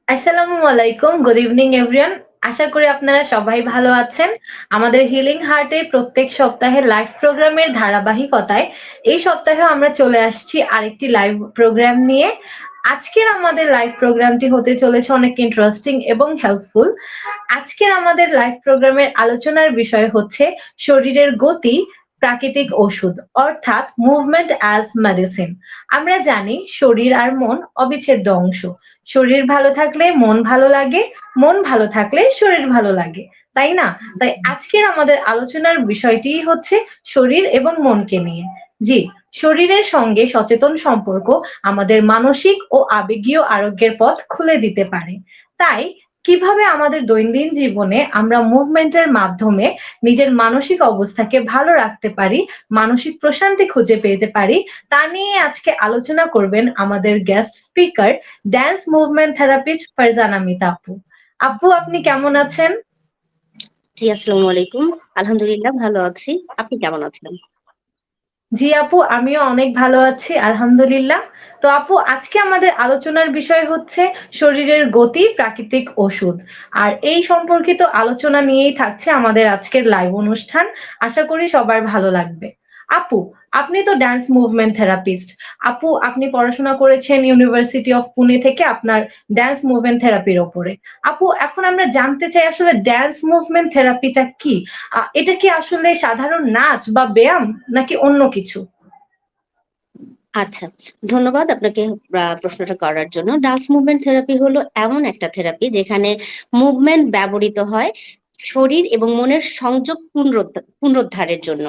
আসসালামু আলাইকুম, good evening everyone. আশা করি আপনারা সবাই ভালো আছেন। আমাদের হিলিং হার্টের প্রত্যেক সপ্তাহে লাইভ প্রোগ্রামের ধারাবাহিকতায় এই সপ্তাহেও আমরা চলে আসছি আরেকটি লাইভ প্রোগ্রাম নিয়ে। আজকের আমাদের লাইভ প্রোগ্রামটি হতে চলেছে অনেক ইন্টারেস্টিং এবং হেল্পফুল। আজকের আমাদের লাইভ প্রোগ্রামের আলোচনার বিষয় হচ্ছে শরীরের গতি প্রাকৃতিক ওষুধ, অর্থাৎ মুভমেন্ট অ্যাজ মেডিসিন। আমরা জানি শরীর আর মন অবিচ্ছেদ্য অংশ। শরীর ভালো থাকলে মন ভালো লাগে, মন ভালো থাকলে শরীর ভালো লাগে, তাই না? তাই আজকের আমাদের আলোচনার বিষয়টিই হচ্ছে শরীর এবং মনকে নিয়ে। জি, শরীরের সঙ্গে সচেতন সম্পর্ক আমাদের মানসিক ও আবেগীয় আরোগ্যের পথ খুলে দিতে পারে। তাই কিভাবে আমাদের দৈনন্দিন জীবনে আমরা মুভমেন্টের মাধ্যমে নিজের মানসিক অবস্থাকে ভালো রাখতে পারি, মানসিক প্রশান্তি খুঁজে পেতে পারি, তা নিয়ে আজকে আলোচনা করবেন আমাদের guest speaker, dance movement therapist Farzana Mita আপু। আপু, আপনি কেমন আছেন? জি, আসসালামু আলাইকুম। আলহামদুলিল্লাহ ভালো আছি। আপনি কেমন আছেন? জি আপু, আমিও অনেক ভালো আছি, আলহামদুলিল্লাহ। তো আপু, আজকে আমাদের আলোচনার বিষয় হচ্ছে শরীরের গতি প্রাকৃতিক ওষুধ। আর এই সম্পর্কিত আলোচনা নিয়েই থাকছে আমাদের আজকের লাইভ অনুষ্ঠান। আশা করি সবার ভালো লাগবে। আপু, আপনি তো ড্যান্স মুভমেন্ট থেরাপিস্ট। আপু, আপনি পড়াশোনা করেছেন ইউনিভার্সিটি অফ পুনে থেকে আপনার ড্যান্স মুভমেন্ট থেরাপির ওপরে। আপু, এখন আমরা জানতে চাই আসলে ড্যান্স মুভমেন্ট থেরাপিটা কি? এটা কি আসলে সাধারণ নাচ বা ব্যায়াম নাকি অন্য কিছু? আচ্ছা, ধন্যবাদ আপনাকে প্রশ্নটা করার জন্য। ডান্স মুভমেন্ট থেরাপি হলো এমন একটা থেরাপি যেখানে মুভমেন্ট ব্যবহৃত হয় শরীর এবং মনের সংযোগ পুনরুদ্ধারের জন্য।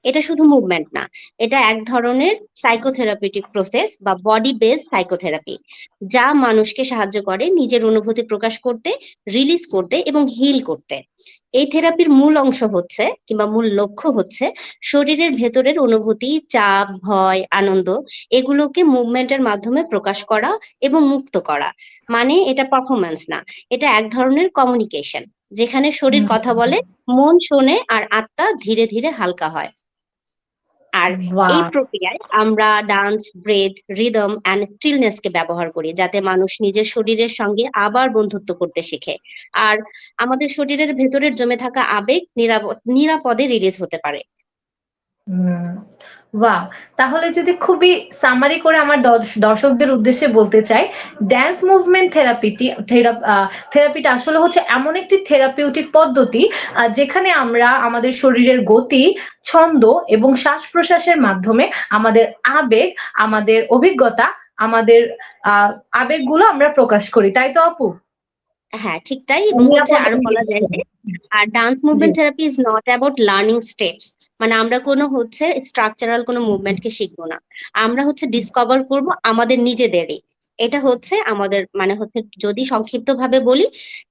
এটা শুধু মুভমেন্ট না, এটা এক ধরনের সাইকোথেরাপিউটিক প্রসেস বা বডি বেসড সাইকোথেরাপি, যা মানুষকে সাহায্য করে নিজের অনুভূতি প্রকাশ করতে, রিলিজ করতে এবং হিল করতে। এই থেরাপির মূল অংশ হচ্ছে কিংবা মূল লক্ষ্য হচ্ছে শরীরের ভেতরের অনুভূতি, চাপ, ভয়, আনন্দ এগুলোকে মুভমেন্টের মাধ্যমে প্রকাশ করা এবং মুক্ত করা। মানে এটা পারফরম্যান্স না, এটা এক ধরনের কমিউনিকেশন, যেখানে শরীর কথা বলে, মন শোনে আর আত্মা ধীরে ধীরে হালকা হয়। আর এই বাহ! প্রক্রিয়ায় আমরা dance, breath, rhythm and stillness কে ব্যবহার করি, যাতে মানুষ নিজের শরীরের সঙ্গে আবার বন্ধুত্ব করতে শেখে। আর আমাদের শরীরের ভেতরের জমে থাকা আবেগ নিরাপদে রিলিজ হতে পারে। হুম, ওয়াও! তাহলে যদি খুবই সামারি করে আমার দর্শকদের উদ্দেশ্যে বলতে চাই, ড্যান্স মুভমেন্ট থেরাপিটা আসলে হচ্ছে এমন একটি থেরাপিউটিক পদ্ধতি যেখানে আমরা আমাদের শরীরের গতি, ছন্দ এবং শ্বাস-প্রশ্বাসের মাধ্যমে আমাদের আবেগ, আমাদের অভিজ্ঞতা, আমাদের আ আবেগগুলো আমরা প্রকাশ করি। তাই তো আপু? হ্যাঁ, ঠিক তাই। এবং হচ্ছে আরো বলা যায় যে আর ডান্স জি। Movement therapy is not about learning steps. মানে আমরা কোনো হচ্ছে স্ট্রাকচারাল কোনো মুভমেন্টকে শিখবো না, আমরা হচ্ছে ডিসকভার করব আমাদের নিজেদেরই। এটা হচ্ছে আমাদের মানে হচ্ছে, যদি সংক্ষিপ্ত ভাবে বলি,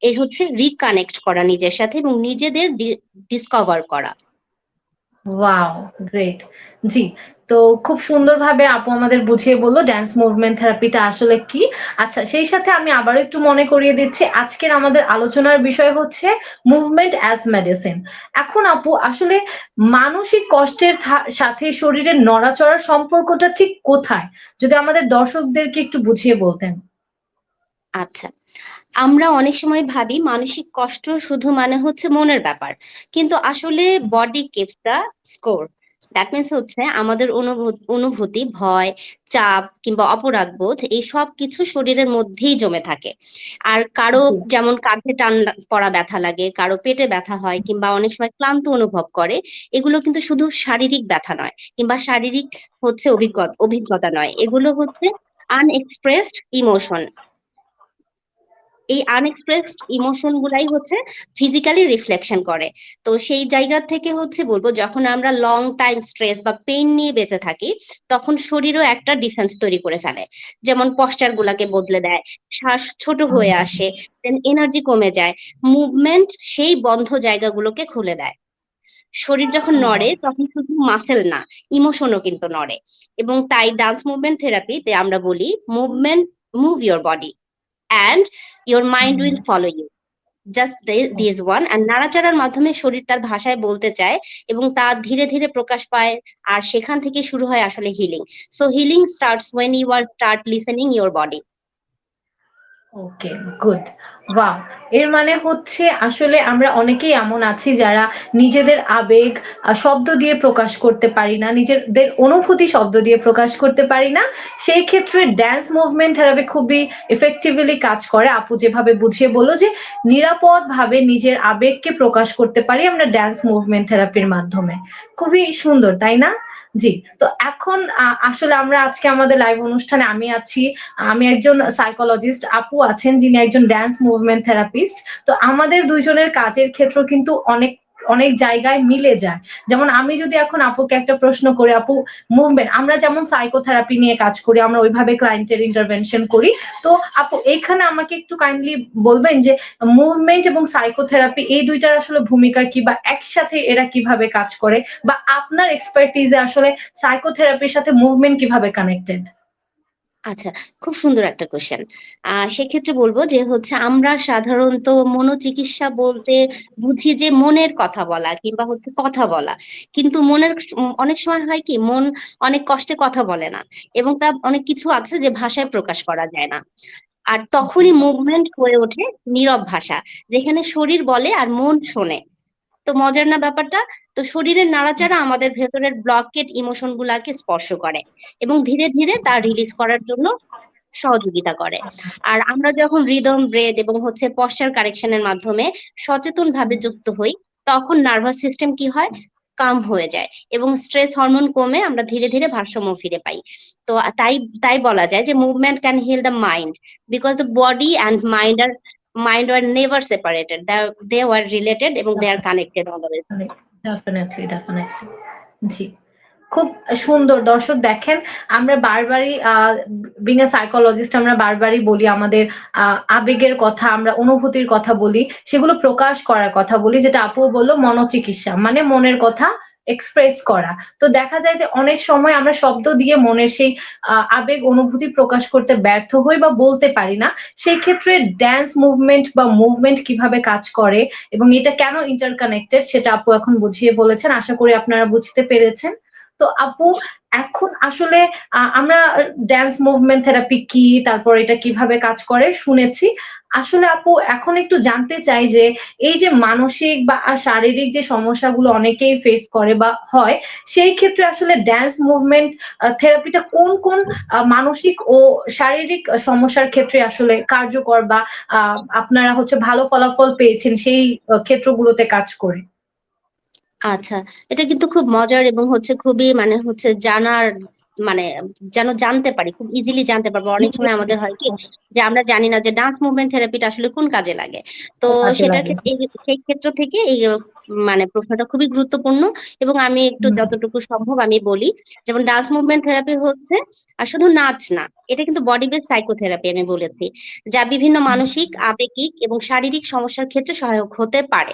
এই হচ্ছে রিকানেক্ট করা নিজের সাথে এবং নিজেদের ডিসকভার করা। ওয়াও! গ্রেট। জি। তো খুব সুন্দরভাবে আপু আমাদের বুঝিয়ে বলল ড্যান্স মুভমেন্ট থেরাপিটা আসলে কি। আচ্ছা, সেই সাথে আমি আবারও একটু মনে করিয়ে দিচ্ছি আজকের আমাদের আলোচনার বিষয় হচ্ছে মুভমেন্ট অ্যাজ মেডিসিন। এখন আপু আসলে মানসিক কষ্টের সাথে শরীরের নড়াচড়ার সম্পর্কটা ঠিক কোথায়? যদি আমাদের দর্শকদেরকে একটু বুঝিয়ে বলতেন। আচ্ছা, আমরা অনেক সময় ভাবি মানসিক কষ্ট শুধু মানে হচ্ছে মনের ব্যাপার, কিন্তু আসলে body keeps the score. That means হচ্ছে আমাদের অনুভূতি, ভয়, চাপ কিংবা অপরাধ বোধ এই সব কিছু শরীরের মধ্যেই জমে থাকে। আর কারো জি। যেমন কাঁধে টান পড়া ব্যথা লাগে, কারো পেটে ব্যথা হয় কিংবা অনেক সময় ক্লান্ত অনুভব করে, এগুলো কিন্তু শুধু শারীরিক ব্যথা নয় কিংবা শারীরিক হচ্ছে অভিজ্ঞতা নয়, এগুলো হচ্ছে আনএক্সপ্রেসড ইমোশন। এই আনএক্সপ্রেসড ইমোশন গুলাই হচ্ছে ফিজিক্যালি রিফ্লেকশন করে। তো সেই জায়গা থেকে হচ্ছে বলবো, যখন আমরা লং টাইম স্ট্রেস বা পেইন নিয়ে বেঁচে থাকি, তখন শরীরও একটা ডিফেন্স তৈরি করে ফেলে। যেমন পশ্চার গুলাকে বদলে দেয়, শ্বাস ছোট হয়ে আসে, দেন এনার্জি কমে যায়। মুভমেন্ট সেই বন্ধ জায়গাগুলোকে খুলে দেয়। শরীর যখন নড়ে তখন শুধু মাসেল না, ইমোশনও কিন্তু নড়ে। এবং তাই ডান্স মুভমেন্ট থেরাপিতে আমরা বলি, movement, move your body and your mind will follow you. Just this one. আর নাড়াচাড়ার মাধ্যমে শরীর তার ভাষায় বলতে চায় এবং তা ধীরে ধীরে প্রকাশ পায়। আর সেখান থেকে শুরু হয় আসলে healing. So healing starts when you are start listening your body. Okay, good. Wow! এর মানে হচ্ছে আসলে আমরা অনেকেই এমন আছি যারা নিজেদের আবেগ শব্দ দিয়ে প্রকাশ করতে পারি না। নিজেদের অনুভূতি শব্দ দিয়ে প্রকাশ করতে পারি না। সেই ক্ষেত্রে ড্যান্স মুভমেন্ট থেরাপি খুবই ইফেক্টিভলি কাজ করে। আপু যেভাবে বুঝিয়ে বলল যে নিরাপদভাবে নিজের আবেগকে প্রকাশ করতে পারি আমরা ড্যান্স মুভমেন্ট থেরাপির মাধ্যমে। খুবই সুন্দর, তাই না? জি। তো এখন আসলে আমরা আজকে আমাদের লাইভ অনুষ্ঠানে আমি আছি, আমি একজন সাইকোলজিস্ট, আপু আছেন যিনি একজন ড্যান্স মুভমেন্ট থেরাপিস্ট। তো আমাদের ২ জনের কাজের ক্ষেত্র কিন্তু অনেক অনেক জায়গায় মিলে যায়। যেমন আমি যদি এখন আপুকে একটা প্রশ্ন করি, আপু মুভমেন্ট আমরা যেমন সাইকোথেরাপি নিয়ে কাজ করি, আমরা ওইভাবে ক্লায়েন্টের ইন্টারভেনশন করি। তো আপু এইখানে আমাকে একটু কাইন্ডলি বলবেন যে মুভমেন্ট এবং সাইকোথেরাপি এই ২ টার আসলে ভূমিকা কি? বা একসাথে এরা কিভাবে কাজ করে? বা আপনার এক্সপার্টিজ এ আসলে সাইকোথেরাপির সাথে মুভমেন্ট কিভাবে কানেক্টেড? আচ্ছা, খুব সুন্দর একটা কোয়েশ্চেন। সেক্ষেত্রে বলব যে হচ্ছে আমরা সাধারণত মনোচিকিৎসা বলতে বুঝি যে মনের কথা বলা কিংবা হচ্ছে কথা বলা। কিন্তু মনের অনেক সময় হয় কি মন অনেক কষ্টে কথা বলে না এবং তার অনেক কিছু আছে যে ভাষায় প্রকাশ করা যায় না। আর ওকে। তখনই মুভমেন্ট হয়ে ওঠে নীরব ভাষা। যেখানে শরীর বলে আর মন শোনে। তো মজার না ব্যাপারটা? তো শরীরের নাড়াচাড়া আমাদের ভেতরের ব্লকেড ইমোশন গুলাকে স্পর্শ করে এবং ধীরে ধীরে তা রিলিজ করার জন্য সহযোগিতা করে। আর আমরা যখন রিদম, ব্রেথ এবং হচ্ছে পশ্চার কারেকশনের মাধ্যমে সচেতন ভাবে যুক্ত হই, তখন নার্ভাস সিস্টেম কি হয়? কাম হয়ে যায় এবং স্ট্রেস হরমোন কমে আমরা ধীরে ধীরে ভারসাম্য ফিরে পাই। তো তাই তাই বলা যায় যে movement can heal the mind because the body and mind were never separated, they were related এবং they are connected always. Definitely, definitely. জি। খুব সুন্দর। দর্শক দেখেন, আমরা বারবারই বিং এ সাইকোলজিস্ট আমরা বারবারই বলি আমাদের আবেগের কথা, আমরা অনুভূতির কথা বলি, সেগুলো প্রকাশ করার কথা বলি, যেটা আপুও বলল মনোচিকিৎসা। মানে মনের কথা এক্সপ্রেস করা। তো দেখা যায় যে অনেক সময় আমরা শব্দ দিয়ে মনের সেই আবেগ অনুভূতি প্রকাশ করতে ব্যর্থ হই বা বলতে পারি না। সেই ক্ষেত্রে ড্যান্স মুভমেন্ট বা মুভমেন্ট কিভাবে কাজ করে এবং এটা কেন ইন্টারকানেক্টেড সেটা আপু এখন বুঝিয়ে বলেছেন। আশা করি আপনারা বুঝতে পেরেছেন। তো আপু এখন আসলে আমরা ড্যান্স মুভমেন্ট থেরাপি কি, তারপর এটা কিভাবে কাজ করে শুনেছি। আসলে আপু এখন একটু জানতে চাই যে এই যে মানসিক বা শারীরিক যে সমস্যাগুলো অনেকেই ফেস করে বা হয়, সেই ক্ষেত্রে আসলে ড্যান্স মুভমেন্ট থেরাপিটা কোন কোন মানসিক ও শারীরিক সমস্যার ক্ষেত্রে আসলে কার্যকর বা আপনারা হচ্ছে ভালো ফলাফল পেয়েছেন সেই ক্ষেত্রগুলোতে কাজ করে? আচ্ছা, এটা কিন্তু খুব মজার এবং হচ্ছে খুবই মানে হচ্ছে জানার মানে যেন জানতে পারি, খুব ইজিলি জানতে পারবো। অনেক সময় আমাদের হয় কি যে আমরা জানি না যে ডান্স মুভমেন্ট থেরাপিটা আসলে কোন কাজে লাগে। তো কাজে সেটার লাগে। ক্ষেত্রে সেই ক্ষেত্র থেকে এই মানে প্রশ্নটা খুবই গুরুত্বপূর্ণ এবং আমি একটু হুম। যতটুকু সম্ভব আমি বলি। যেমন ডান্স মুভমেন্ট থেরাপি হচ্ছে শুধু নাচ না, এটা কিন্তু বডি বেস সাইকোথেরাপি আমি বলেছি, যা বিভিন্ন মানসিক, আবেগিক এবং শারীরিক সমস্যার ক্ষেত্রে সহায়ক হতে পারে।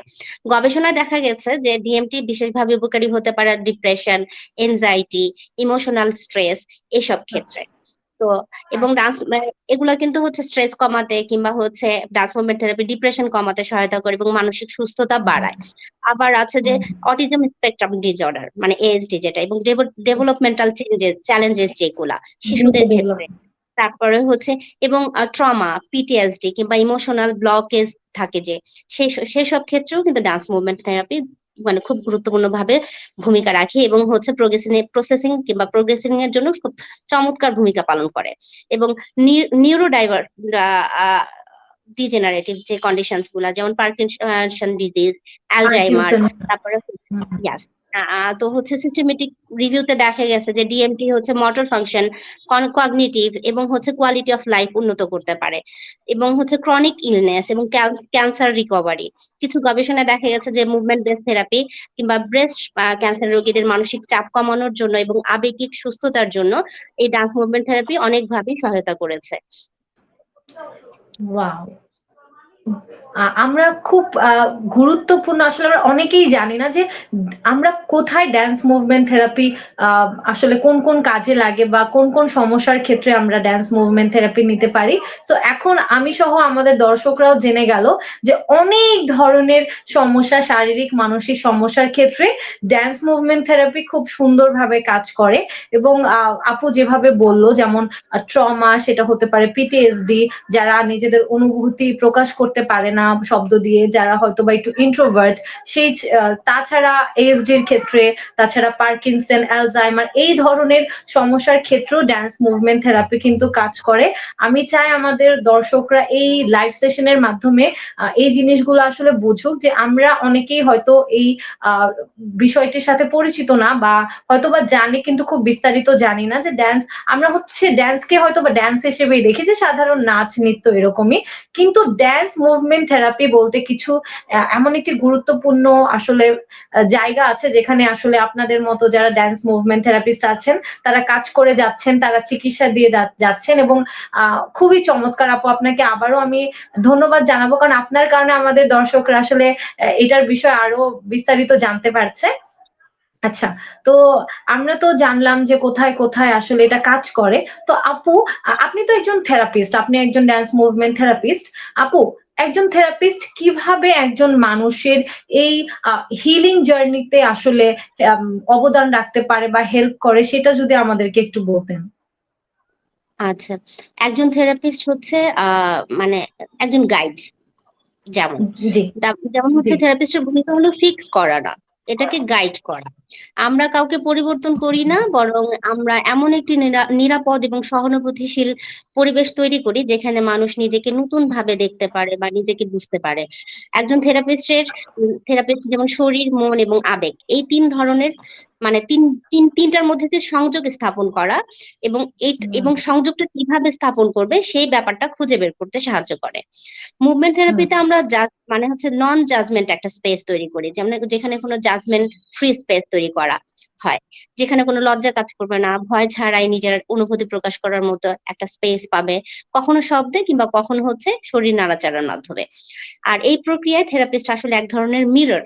গবেষণায় দেখা গেছে যে ডিএমটি বিশেষভাবে উপকারী হতে পারে ডিপ্রেশন, এনজাইটি, ইমোশনাল স্ট্রেস এসব আচ্ছা। ক্ষেত্রে। তো এবং ডান্স এগুলা কিন্তু হচ্ছে স্ট্রেস কমাতে কিংবা হচ্ছে ডান্স মুভমেন্ট থেরাপি ডিপ্রেশন কমাতে সহায়তা করে এবং মানসিক সুস্থতা বাড়ায়। আবার আছে যে অটিজম স্পেকট্রাম ডিসঅর্ডার মানে এএসডি যেটা এবং ডেভেলপমেন্টাল চ্যালেঞ্জেস যেগুলা শিশুদের দ্রুত ক্ষেত্রে। তারপরে হচ্ছে এবং ট্রমা, পিটিএসডি কিংবা ইমোশনাল ব্লকেজ থাকে যে সেসব ক্ষেত্রেও কিন্তু ডান্স মুভমেন্ট থেরাপি মানে খুব গুরুত্বপূর্ণ ভাবে ভূমিকা রাখে এবং হচ্ছে প্রসেসিং কিংবা প্রোগ্রেসিং এর জন্য খুব চমৎকার ভূমিকা পালন করে এবং নিউরো ডাইভার ডিজেনারেটিভ যে কন্ডিশনস গুলা যেমন পার্কিনসন ডিজিজ, অ্যালজাইমার, পার্কিনসন। তারপরে ইয়াস তো হচ্ছে সিস্টেমেটিক রিভিউতে দেখা গেছে যে ডিএমটি হচ্ছে মোটর ফাংশন, কগনিটিভ এবং হচ্ছে কোয়ালিটি অফ লাইফ উন্নত করতে পারে এবং হচ্ছে ক্রনিক ইলনেস এবং ক্যান্সার রিকভারি। কিছু গবেষণায় দেখা গেছে যে মুভমেন্ট বেস থেরাপি কিংবা ব্রেস্ট ক্যান্সার রোগীদের মানসিক চাপ কমানোর জন্য এবং আবেগিক সুস্থতার জন্য এই ডান্স মুভমেন্ট থেরাপি অনেকভাবেই সহায়তা করেছে। ওয়াও! আমরা খুব গুরুত্বপূর্ণ, আসলে আমরা অনেকেই জানি না যে আমরা কোথায় ড্যান্স মুভমেন্ট থেরাপি আসলে কোন কোন কাজে লাগে বা কোন কোন সমস্যার ক্ষেত্রে আমরা ড্যান্স মুভমেন্ট থেরাপি নিতে পারি। সো এখন আমি সহ আমাদের দর্শকরাও জেনে গেল যে অনেক ধরনের সমস্যা, শারীরিক মানসিক সমস্যার ক্ষেত্রে ড্যান্স মুভমেন্ট থেরাপি খুব সুন্দরভাবে কাজ করে। এবং আপু যেভাবে বলল, যেমন ট্রমা, সেটা হতে পারে পিটিএসডি, যারা নিজেদের অনুভূতি প্রকাশ করতে পারে না শব্দ দিয়ে, যারা হয়তো বা একটু ইন্ট্রোভার্ট, সেই তাছাড়া এএসডির ক্ষেত্রে, তাছাড়া পার্কিনসন, অ্যালজাইমার, এই ধরনের সমস্যার ক্ষেত্রেও ড্যান্স মুভমেন্ট থেরাপি কিন্তু কাজ করে। আমি চাই আমাদের দর্শকরা এই লাইভ সেশনের মাধ্যমে এই জিনিসগুলো আসলে বুঝুক যে আমরা অনেকেই হয়তো এই বিষয়টির সাথে পরিচিত না, বা হয়তো বা জানি কিন্তু খুব বিস্তারিত জানি না যে ড্যান্স, আমরা হচ্ছে ড্যান্সকে হয়তো বা ড্যান্স হিসেবেই দেখি, যে সাধারণ নাচ নৃত্য এরকমই। কিন্তু ড্যান্স মুভমেন্ট থেরাপি বলতে কিছু এমন একটি গুরুত্বপূর্ণ আসলে জায়গা আছে, যেখানে আসলে আপনাদের মতো যারা ড্যান্স মুভমেন্ট থেরাপিস্ট আছেন তারা কাজ করে যাচ্ছেন, তারা চিকিৎসা দিয়ে যাচ্ছেন। এবং খুবই চমৎকার আপু, আপনাকে আবারও আমি ধন্যবাদ জানাবো, কারণ আপনার কারণে আমাদের দর্শকরা আসলে এটার বিষয়ে আরো বিস্তারিত জানতে পারছে। আচ্ছা, তো আমরা তো জানলাম যে কোথায় কোথায় আসলে এটা কাজ করে। তো আপু, আপনি তো একজন থেরাপিস্ট, আপনি একজন ড্যান্স মুভমেন্ট থেরাপিস্ট। আপু, একজন থেরাপিস্ট কিভাবে একজন মানুষের এই হিলিং জার্নিতে আসলে অবদান রাখতে পারে বা হেল্প করে, সেটা যদি আমাদেরকে একটু বলতেন। আচ্ছা, একজন থেরাপিস্ট হচ্ছে মানে একজন গাইড। যেমন জি, যেমন জি। হচ্ছে থেরাপিস্টের ভূমিকা হলো ফিক্স করা না, এটাকে গাইড করা। আমরা কাউকে পরিবর্তন করি না, বরং আমরা এমন একটি নিরাপদ এবং সহানুভূতিশীল পরিবেশ তৈরি করি যেখানে মানুষ নিজেকে নতুন ভাবে দেখতে পারে বা নিজেকে বুঝতে পারে। একজন থেরাপিস্ট যেমন শরীর, মন এবং আবেগ, এই তিন ধরনের মানে তিনটার মধ্যে যে সংযোগ স্থাপন করা এবং হুম, এবং সংযোগটা কিভাবে স্থাপন করবে সেই ব্যাপারটা খুঁজে বের করতে সাহায্য করে। মুভমেন্ট হুম, থেরাপিতে আমরা মানে হচ্ছে নন জাজমেন্ট একটা স্পেস তৈরি করি, যেমন যেখানে কোনো জাজমেন্ট ফ্রি স্পেস তৈরি করা হয়, যেখানে কোনো লজ্জা কাজ করবে না, ভয় ছাড়াই নিজের অনুভূতি প্রকাশ করার মতো একটা স্পেস পাবে, কখনো শব্দে কিংবা কখনো হচ্ছে শরীর নাড়াচাড়ার মাধ্যমে। আর এই প্রক্রিয়ায় থেরাপিস্ট আসলে এক ধরনের মিরর,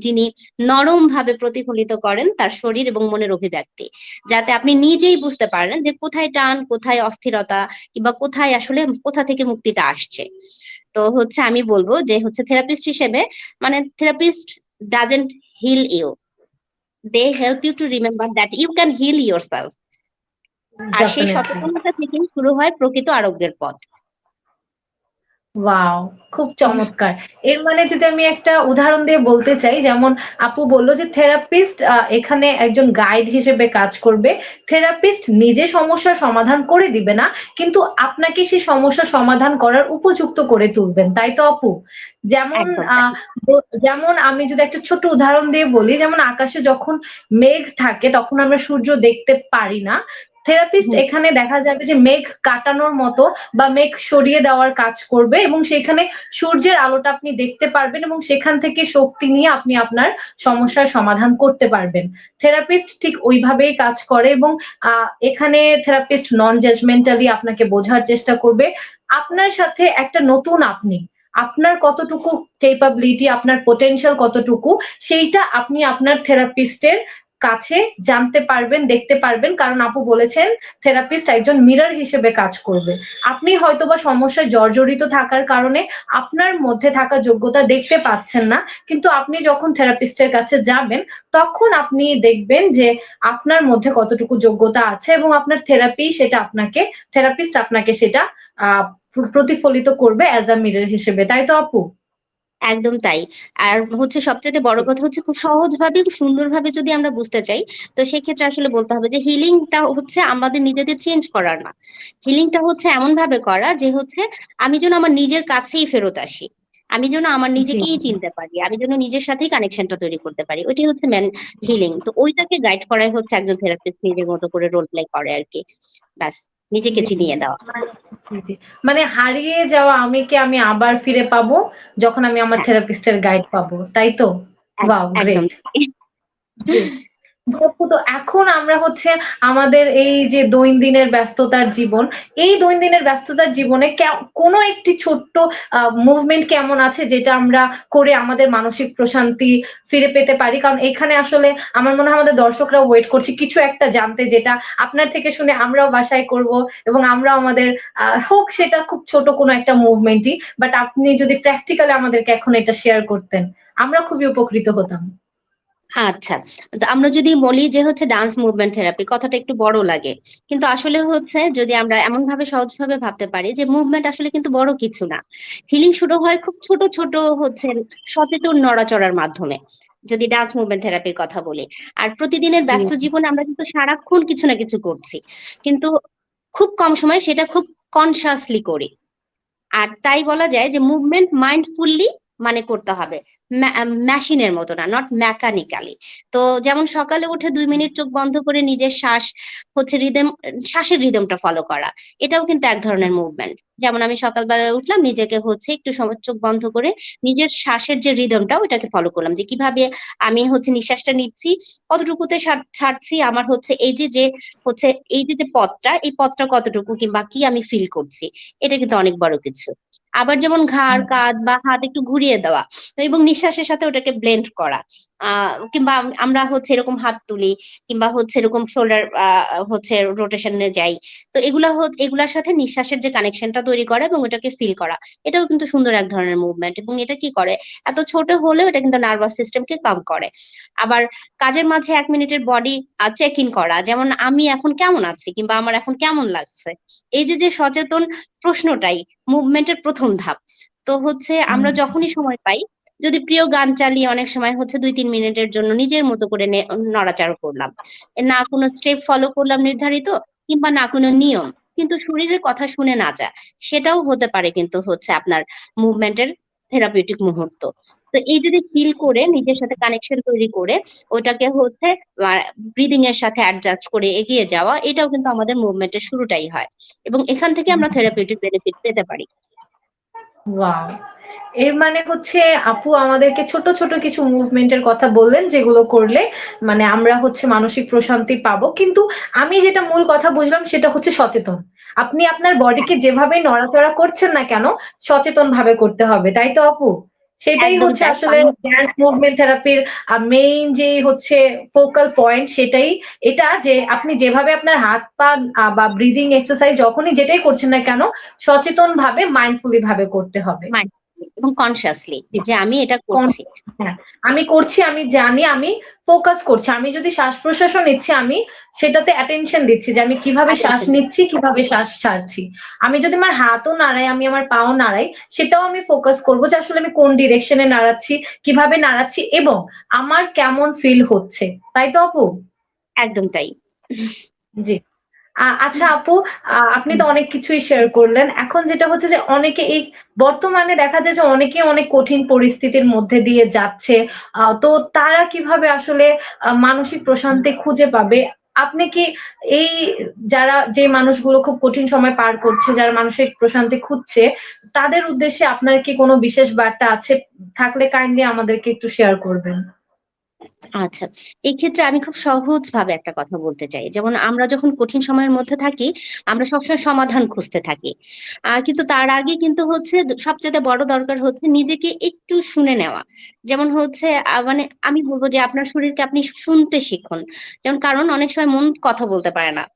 যিনি নরম ভাবে প্রতিফলিত করেন তার শরীর এবং মনের অভিব্যক্তি, যাতে আপনি নিজেই বুঝতে পারেন যে কোথায় টান, কোথায় অস্থিরতা, কিংবা কোথায় আসলে কোথা থেকে মুক্তিটা আসছে। তো হচ্ছে আমি বলবো যে হচ্ছে থেরাপিস্ট হিসেবে, মানে therapist doesn't heal you, they help you to remember that you can heal yourself. আর সেই ডেফিনেটলি। সচেতনতা থেকেই শুরু হয় প্রকৃত আরোগ্যের পথ। ওয়াও! খুব চমৎকার। এর মানে যদি আমি একটা উদাহরণ দিয়ে বলতে চাই, যেমন আপু বলল যে থেরাপিস্ট এখানে একজন গাইড হিসেবে কাজ করবে। থেরাপিস্ট নিজে সমস্যার সমাধান করে দিবে না, কিন্তু আপনাকে সেই সমস্যার সমাধান করার উপযুক্ত করে তুলবেন। তাই তো আপু? যেমন একদম আ তাই। যেমন আমি যদি একটা ছোট্ট উদাহরণ দিয়ে বলি, যেমন আকাশে যখন মেঘ থাকে তখন আমরা সূর্য দেখতে পারি না। থেরাপিস্ট হুম, এখানে দেখা যাবে যে মেঘ কাটানোর মতো বা মেঘ সরিয়ে দেওয়ার কাজ করবে, এবং সেখানে সূর্যের আলোটা আপনি দেখতে পারবেন, এবং সেখান থেকে শক্তি নিয়ে আপনি আপনার সমস্যার সমাধান করতে পারবেন। থেরাপিস্ট ঠিক ওইভাবেই কাজ করে, এবং এখানে থেরাপিস্ট নন জাজমেন্টালি আপনাকে বোঝার চেষ্টা করবে। আপনার সাথে একটা নতুন আপনি, আপনার কতটুকু ক্যাপাবিলিটি, আপনার পোটেনশিয়াল কতটুকু, সেইটা আপনি আপনার থেরাপিস্টের কাছে জানতে পারবেন, দেখতে পারবেন। কারণ আপু বলেছেন থেরাপিস্ট একজন মিরর হিসেবে কাজ করবে। আপনি হয়তোবা সমস্যায় জর্জরিত থাকার কারণে আপনার মধ্যে থাকা যোগ্যতা দেখতে পাচ্ছেন না, কিন্তু আপনি যখন থেরাপিস্টের কাছে যাবেন তখন আপনি দেখবেন যে আপনার মধ্যে কতটুকু যোগ্যতা আছে, এবং আপনার থেরাপিস্ট আপনাকে সেটা প্রতিফলিত করবে অ্যাজ আ মিরর হিসেবে। তাই তো আপু? একদম তাই। আর হচ্ছে সবচেয়ে বড় কথা হচ্ছে খুব সহজভাবে, খুব সুন্দরভাবে যদি আমরা বুঝতে চাই, তো সেক্ষেত্রে আসলে বলতে হবে যে হিলিংটা হচ্ছে আমাদের নিজেদের চেঞ্জ করার না। হিলিংটা হচ্ছে এমন ভাবে করা যে হচ্ছে আমি যেন আমার নিজের কাছেই ফেরত আসি, আমি যেন আমার জি। নিজেকেই চিনতে পারি, আমি যেন নিজের সাথেই কানেকশনটা তৈরি করতে পারি, ওইটাই হচ্ছে মেন হিলিং। তো ওইটাকে গাইড করাই হচ্ছে একজন থেরাপিস্ট নিজের মতো করে রোল প্লে করে আর কি, ব্যাস, নিজেকে জি, জি। চিনিয়ে দেওয়া। জি, জি। মানে হারিয়ে যাওয়া আমিকে আমি আবার ফিরে পাবো যখন আমি আমার হ্যাঁ, থেরাপিস্টের গাইড পাবো। তাই তো? ওয়াও, একদম গ্রেট। তাই। জি। জি আপু, তো এখন আমরা হচ্ছে আমাদের এই যে দৈনন্দিনের ব্যস্ততার জীবন, এই দৈনন্দিনের ব্যস্ততার জীবনে কোনো একটি ছোট্ট মুভমেন্ট কেমন আছে যেটা আমরা করে আমাদের মানসিক প্রশান্তি ফিরে পেতে পারি? কারণ এখানে আসলে আমার মনে হয় আমাদের দর্শকরা ওয়েট করছে কিছু একটা জানতে, যেটা আপনার থেকে শুনে আমরাও বাসায় করব এবং আমরাও আমাদের হোক সেটা খুব ছোট কোনো একটা মুভমেন্টই। বাট আপনি যদি প্র্যাকটিক্যালি আমাদেরকে এখন এটা শেয়ার করতেন, আমরা খুবই উপকৃত হতাম। আচ্ছা, তো আমরা যদি বলি যে হচ্ছে ডান্স মুভমেন্ট থেরাপি, কথাটা একটু বড় লাগে, কিন্তু আসলে হচ্ছে যদি আমরা এমন ভাবে সহজভাবে ভাবতে পারি যে মুভমেন্ট আসলে কিন্তু বড় কিছু না। হিলিং শুরু হয় খুব ছোট ছোট হচ্ছে সচেতন নড়াচড়ার মাধ্যমে, যদি ডান্স মুভমেন্ট থেরাপির কথা বলি। আর প্রতিদিনের জি। ব্যস্ত জীবনে আমরা কিন্তু সারাক্ষণ কিছু না কিছু করছি, কিন্তু খুব কম সময় সেটা খুব কনসাসলি করি। আর তাই বলা যায় যে মুভমেন্ট মাইন্ডফুললি মানে করতে হবে, মেশিনের মতো না, নট মেকানিক্যালি। তো যেমন সকালে উঠে 2 মিনিট চোখ বন্ধ করে নিজের শ্বাস হচ্ছে শ্বাসের রিদমটা ফলো করা, এটাও কিন্তু এক ধরনের মুভমেন্ট। যেমন আমি সকালবেলা উঠলাম, নিজেকে হচ্ছে একটু সময় চোখ বন্ধ করে নিজের শ্বাসের যে রিদমটা ওটাকে ফলো করলাম, যে কিভাবে আমি হচ্ছে নিঃশ্বাসটা নিচ্ছি, কতটুকুতে ছাড়ছি, আমার হচ্ছে এই যে যে হচ্ছে এই যে যে পথটা, এই পথটা কতটুকু কিংবা কি আমি ফিল করছি, এটা কিন্তু অনেক বড় কিছু। আবার যেমন ঘাড় কাঁধ বা হাত একটু ঘুরিয়ে দেওয়া এবং নিঃশ্বাসের সাথে ওটাকে ব্লেন্ড করা, কিংবা আমরা হচ্ছে এরকম হাত তুলি, কিংবা হচ্ছে এরকম শোল্ডার হচ্ছে রোটেশনে যাই। তো এগুলার সাথে নিঃশ্বাসের যে কানেকশনটা তৈরি করা এবং ওটাকে ফিল করা, এটাও কিন্তু সুন্দর এক ধরনের মুভমেন্ট। এবং এটা কি করে, এত ছোট হলেও এটা কিন্তু নার্ভাস সিস্টেমকে কাম করে। আবার কাজের মাঝে 1 মিনিটের বডি চেক ইন করা, যেমন আমি এখন কেমন আছি কিংবা আমার এখন কেমন লাগছে, এই যে যে সচেতন প্রশ্নটাই মুভমেন্টের প্রথম ধাপ। তো হচ্ছে আমরা যখনই সময় পাই, যদি প্রিয় গান চালিয়ে অনেক সময় হচ্ছে 2-3 মিনিটের জন্য নিজের মতো করে নড়াচড়া করলাম, না কোনো স্টেপ ফলো করলাম নির্ধারিত, কিংবা না কোনো নিয়ম, কিন্তু শরীরের কথা শুনে নাচা, সেটাও হতে পারে কিন্তু হচ্ছে আপনার মুভমেন্টের থেরাপিউটিক মুহূর্ত। তো এই যদি ফিল করে নিজের সাথে কানেকশন তৈরি করে ওটাকে হচ্ছে ব্রিদিং এর সাথে অ্যাডজাস্ট করে এগিয়ে যাওয়া, এটাও কিন্তু আমাদের মুভমেন্টের শুরুটাই হয়, এবং এখান থেকে আমরা থেরাপিউটিক বেনিফিট পেতে পারি। ওয়াও! এর মানে হচ্ছে আপু আমাদেরকে ছোট, ছোট কিছু মুভমেন্টের কথা বললেন যেগুলো করলে মানে আমরা হচ্ছে মানসিক প্রশান্তি পাবো। কিন্তু আমি যেটা মূল কথা বুঝলাম সেটা হচ্ছে সচেতন। আপনি আপনার বডিকে যেভাবে নড়াচড়া করছেন না কেন, সচেতনভাবে করতে হবে। তাই তো আপু? সেটাই একদম হচ্ছে তাই। আসলে ড্যান্স মুভমেন্ট থেরাপির মেইন যে হচ্ছে ফোকাল পয়েন্ট সেটাই। এটা যে আপনি যেভাবে আপনার হাত পা বা ব্রিদিং এক্সারসাইজ যখনই যেটাই করছেন না কেন, সচেতনভাবে মাইন্ডফুলি ভাবে করতে হবে। মাইন্ডফুলি এবং কনসিয়াসলি জি, যে আমি এটা কন করছি। হ্যাঁ, আমি করছি, আমি জানি, আমি ফোকাস করছি। আমি যদি শ্বাস-প্রশ্বাসও নিচ্ছি, আমি সেটাতে অ্যাটেনশন দিচ্ছি যে আমি কিভাবে শ্বাস অ্যাটেনশন। নিচ্ছি, কিভাবে শ্বাস ছাড়ছি। আমি যদি আমার হাতও নাড়াই, আমি আমার পাও নাড়াই, সেটাও আমি ফোকাস করব যে আসলে আমি কোন ডিরেকশন এ নাড়াচ্ছি, কিভাবে নাড়াচ্ছি এবং আমার কেমন ফিল হচ্ছে। তাই তো আপু? একদম তাই। জি। আচ্ছা আপু, আপনি তো অনেক কিছুই শেয়ার করলেন। এখন যেটা হচ্ছে যে অনেকে এই বর্তমানে দেখা যায় যে অনেকেই অনেক কঠিন পরিস্থিতির মধ্যে দিয়ে যাচ্ছে। তো তারা কিভাবে আসলে মানসিক প্রশান্তি খুঁজে পাবে? আপনি কি এই যে মানুষগুলো খুব কঠিন সময় পার করছে, যারা মানসিক প্রশান্তি খুঁজছে, তাদের উদ্দেশ্যে আপনার কি কোনো বিশেষ বার্তা আছে? থাকলে কাইন্ডলি আমাদেরকে একটু শেয়ার করবেন। আচ্ছা, এক্ষেত্রে আমি খুব সহজভাবে একটা কথা বলতে চাই। যেমন আমরা যখন কঠিন সময়ের মধ্যে থাকি, আমরা সবসময় সমাধান খুঁজতে থাকি। কিন্তু তার আগে কিন্তু হচ্ছে সবচাইতে বড় দরকার হচ্ছে নিজেকে একটু শুনে নেওয়া। যেমন হচ্ছে মানে আমি বলব যে আপনার শরীরকে আপনি শুনতে শিখুন। যেমন কারণ অনেক সময় মন কথা বলতে পারে না।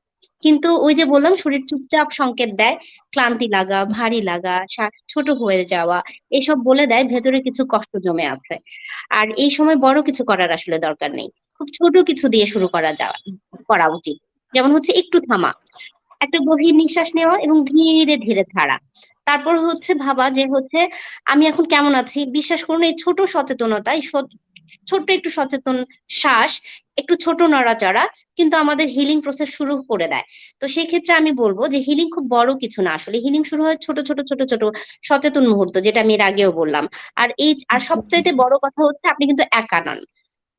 কিন্তু ওই যে বললাম শরীর চুপচাপ সংকেত দেয়, ক্লান্তি লাগা, ভারী লাগা, শ্বাস ছোট হয়ে যাওয়া, এসব বলে দেয় ভেতরে কিছু কষ্ট জমে আছে। আর এই সময় বড় কিছু করার আসলে দরকার নেই। খুব ছোট কিছু দিয়ে শুরু করা উচিত। যেমন হচ্ছে একটু থামা, একটা গভীর নিঃশ্বাস নেওয়া এবং ধীরে ধীরে ছাড়া। তারপর হচ্ছে ভাবা যে হচ্ছে আমি এখন কেমন আছি। বিশ্বাস করুন এই ছোট সচেতনতা, ছোট্ট একটু সচেতন শ্বাস, একটু ছোট নড়াচড়া কিন্তু আমাদের হিলিং প্রসেস শুরু করে দেয়। তো সেই ক্ষেত্রে আমি বলবো যে হিলিং খুব বড় কিছু না, আসলে হিলিং শুরু হয় ছোট ছোট ছোট ছোট সচেতন মুহূর্ত, যেটা আমি এর আগেও বললাম। আর সবচাইতে বড় কথা হচ্ছে আপনি কিন্তু একা নন।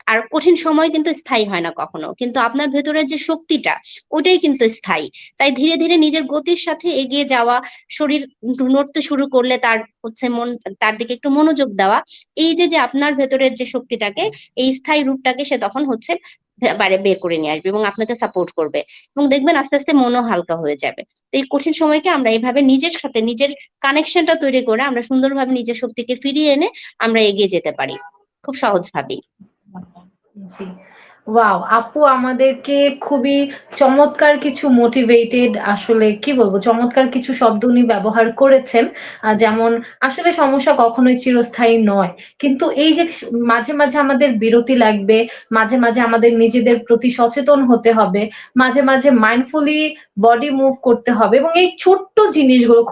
আর কঠিন সময় কিন্তু স্থায়ী হয় না কখনো, কিন্তু আপনার ভেতরের যে শক্তিটা ওটাই কিন্তু স্থায়ী। তাই ধীরে ধীরে নিজের গতির সাথে এগিয়ে যাওয়া, শরীর নড়তে শুরু করলে তার হচ্ছে তার দিকে একটু মনোযোগ দেওয়া, এই যে যে আপনার ভেতরের যে শক্তিটাকে, এই স্থায়ী রূপটাকে সে তখন হচ্ছে বাইরে বের করে নিয়ে আসবে এবং আপনাকে সাপোর্ট করবে। এবং দেখবেন আস্তে, আস্তে মনও হালকা হয়ে যাবে। তো এই কঠিন সময়কে আমরা এভাবে নিজের সাথে নিজের কানেকশনটা তৈরি করে আমরা সুন্দরভাবে নিজের শক্তিকে ফিরিয়ে এনে আমরা এগিয়ে যেতে পারি। খুব সহজভাবেই। জি। ওয়াও! আপু আমাদেরকে খুবই চমৎকার কিছু মোটিভেটেড আসলে কি বলবো? চমৎকার কিছু শব্দ উনি ব্যবহার করেছেন। যেমন আসলে সমস্যা কখনোই চিরস্থায়ী নয়। কিন্তু এই যে মাঝে, মাঝে আমাদের বিরতি লাগবে, মাঝে, মাঝে আমাদের নিজেদের প্রতি সচেতন হতে হবে, মাঝে, মাঝে মাইন্ডফুলি বডি মুভ করতে হবে এবং এই ছোট্ট জিনিসগুলো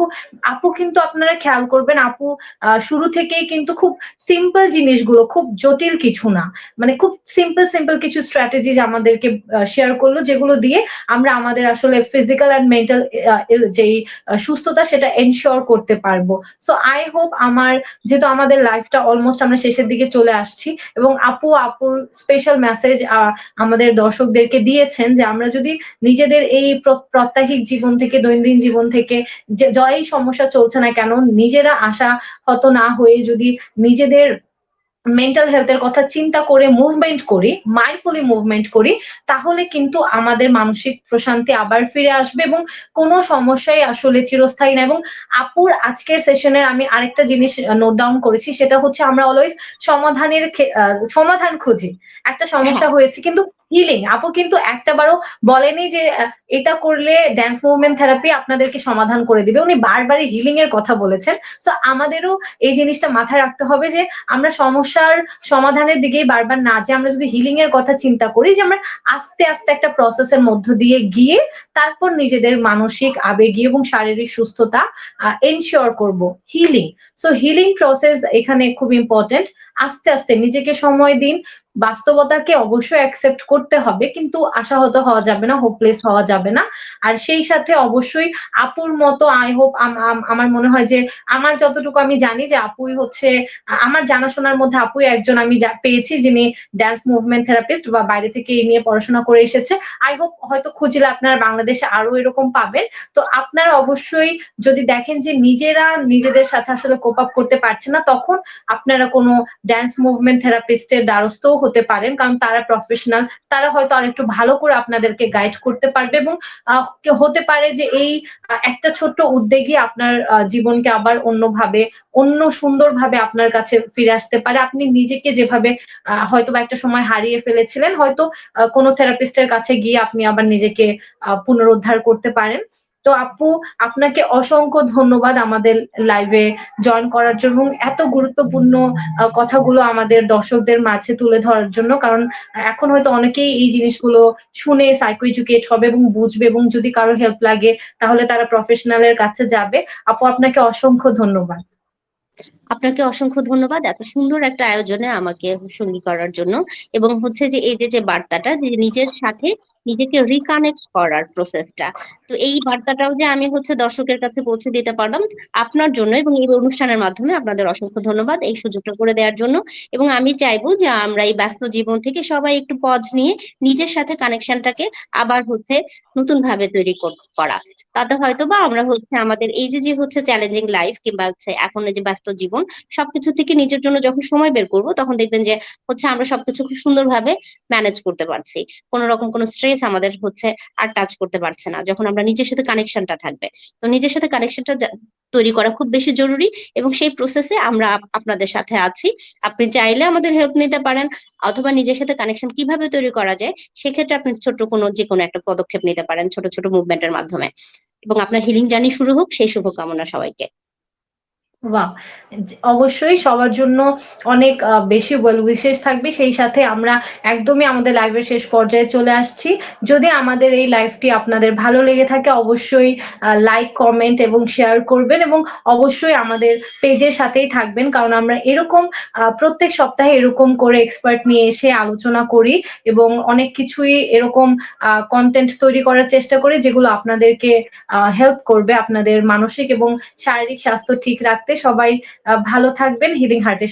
আপু কিন্তু আপনারা খেয়াল করবেন আপু শুরু থেকেই কিন্তু খুব সিম্পল জিনিসগুলো, খুব জটিল কিছু না। মানে খুব সিম্পল, সিম্পল কিছু স্ট্র্যাটেজিজ আমাদেরকে শেয়ার করলো যেগুলো দিয়ে আমরা আমাদের আসলে ফিজিক্যাল অ্যান্ড মেন্টাল যেই সুস্থতা সেটা এনশিওর করতে পারবো। সো আই হোপ যেহেতু আমাদের লাইফটা অলমোস্ট আমরা শেষের দিকে চলে আসছি এবং আপুর স্পেশাল মেসেজ আমাদের দর্শকদেরকে দিয়েছেন যে আমরা যদি নিজেদের এই প্রাত্যহিক জীবন থেকে দৈনন্দিন জীবন থেকে যে এই সমস্যা চলছে না কেন নিজেরা আশাহত না হয়ে যদি নিজেদের মেন্টাল হেলথের কথা চিন্তা করে মুভমেন্ট করি, মাইন্ডফুলি মুভমেন্ট করি, তাহলে কিন্তু আমাদের মানসিক প্রশান্তি আবার ফিরে আসবে এবং কোনো সমস্যাই আসলে চিরস্থায়ী না এবং আপুর আজকের সেশনের আমি আরেকটা জিনিস নোট ডাউন করেছি সেটা হচ্ছে আমরা অলওয়েজ সমাধান খুঁজি। একটা হ্যাঁ, সমস্যা হয়েছে কিন্তু হিলিং আপু কিন্তু একটাবারও বলেনি যে এটা করলে ড্যান্স মুভমেন্ট থেরাপি আপনাদেরকে সমাধান করে দিবে। উনি বারবারই হিলিং এর কথা বলেছেন। সো আমাদেরও এই জিনিসটা মাথায় রাখতে হবে যে আমরা সমস্যার সমাধানের দিকেই বারবার না যে আমরা যদি হিলিং এর কথা চিন্তা করি যে আমরা আস্তে আস্তে একটা প্রসেসের মধ্য দিয়ে গিয়ে তারপর নিজেদের মানসিক আবেগী এবং শারীরিক সুস্থতা এনশিওর করব হিলিং। সো হিলিং প্রসেস এখানে খুব ইম্পর্টেন্ট। আস্তে আস্তে নিজেকে সময় দিন। বাস্তবতাকে অবশ্যই অ্যাকসেপ্ট করতে হবে কিন্তু আশাহত হওয়া যাবে না, হোপলেস হওয়া যাবে না। আর সেই সাথে অবশ্যই আপুর মতো আই হোপ আমার মনে হয় যে আমার যতটুকু আমি জানি যে আপুই হচ্ছে আমার জানাশোনার মধ্যে আপুই একজন আমি পেয়েছি যিনি ড্যান্স মুভমেন্ট থেরাপিস্ট বা বাইরে থেকে এই নিয়ে পড়াশোনা করে এসেছে। আই হোপ হয়তো খুঁজলে আপনারা বাংলাদেশে আরো এরকম পাবেন। তো আপনারা অবশ্যই যদি দেখেন যে নিজেরা নিজেদের সাথে আসলে কোপ আপ করতে পারছে না তখন আপনারা কোনো ড্যান্স মুভমেন্ট থেরাপিস্টের দ্বারস্থও হতে পারেন কারণ তারা প্রফেশনাল। তারা হয়তো আরেকটু ভালো করে আপনাদেরকে গাইড করতে পারবে এবং হতে পারে যে এই একটা ছোট্ট উদ্যোগই আপনার জীবনকে আবার অন্য সুন্দরভাবে আপনার কাছে ফিরে আসতে পারে। আপনি নিজেকে যেভাবে হয়তোবা একটা সময় হারিয়ে ফেলেছিলেন, হয়তো কোনো থেরাপিস্টের কাছে গিয়ে আপনি আবার নিজেকে পুনরুদ্ধার করতে পারেন। তো আপু আপনাকে অসংখ্য ধন্যবাদ আমাদের লাইভে জয়েন করার জন্য এবং এত গুরুত্বপূর্ণ কথাগুলো আমাদের দর্শকদের মাঝে তুলে ধরার জন্য। কারণ এখন হয়তো অনেকেই এই জিনিসগুলো শুনে সাইকো এডুকেট হবে এবং বুঝবে এবং যদি কারো হেল্প লাগে তাহলে তারা প্রফেশনালের কাছে যাবে। আপু আপনাকে অসংখ্য ধন্যবাদ। আপনাকে অসংখ্য ধন্যবাদ এত সুন্দর একটা আয়োজনে আমাকে সঙ্গী করার জন্য। এবং হচ্ছে যে এই যে বার্তাটা যে নিজের সাথে নিজেকে রিকানেক্ট করার প্রসেসটা, তো এই বার্তাটাও যে আমি হচ্ছে দর্শকের কাছে পৌঁছে দিতে পারলাম আপনার জন্য এবং এই অনুষ্ঠানের মাধ্যমে আপনাদের অসংখ্য ধন্যবাদ এই সুযোগটা করে দেওয়ার জন্য। এবং আমি চাইবো যে আমরা এই ব্যস্ত জীবন থেকে সবাই একটু পজ নিয়ে নিজের সাথে কানেকশনটাকে আবার হচ্ছে নতুন ভাবে তৈরি করা। তাতে হয়তো বা আমরা হচ্ছে আমাদের এই যে হচ্ছে চ্যালেঞ্জিং লাইফ কিংবা হচ্ছে এখন এই যে ব্যস্ত জীবন সবকিছু থেকে নিজের জন্য যখন সময় বের করব তখন দেখবেন যে হচ্ছে আমরা সবকিছু খুব সুন্দরভাবে ম্যানেজ করতে পারছি। কোনো রকম কোনো স্ট্রেস আমাদের হচ্ছে আর টাচ করতে পারছে না যখন আমরা নিজের সাথে কানেকশনটা থাকবে। তো নিজের সাথে কানেকশনটা তৈরি করা খুব বেশি জরুরি এবং সেই প্রসেসে আমরা আপনাদের সাথে আছি। আপনি চাইলে আমাদের হেল্প নিতে পারেন অথবা নিজের সাথে কানেকশন কিভাবে তৈরি করা যায় সেক্ষেত্রে আপনি ছোট কোনো যে কোনো একটা পদক্ষেপ নিতে পারেন ছোট ছোট মুভমেন্টের মাধ্যমে। এবং আপনার হিলিং জার্নি শুরু হোক সেই শুভকামনা সবাইকে। বাহ! অবশ্যই সবার জন্য অনেক বেশি ওয়েল উইশেস থাকবে। সেই সাথে আমরা একদমই আমাদের লাইভের শেষ পর্যায়ে চলে আসছি। যদি আমাদের এই লাইভটি আপনাদের ভালো লেগে থাকে অবশ্যই লাইক, কমেন্ট এবং শেয়ার করবেন এবং অবশ্যই আমাদের পেজের সাথেই থাকবেন। কারণ আমরা এরকম প্রত্যেক সপ্তাহে এরকম করে এক্সপার্ট নিয়ে এসে আলোচনা করি এবং অনেক কিছুই এরকম কনটেন্ট তৈরি করার চেষ্টা করি যেগুলো আপনাদেরকে হেল্প করবে আপনাদের মানসিক এবং শারীরিক স্বাস্থ্য ঠিক রাখতে। সবাই ভালো থাকবেন। হিলিং হার্টের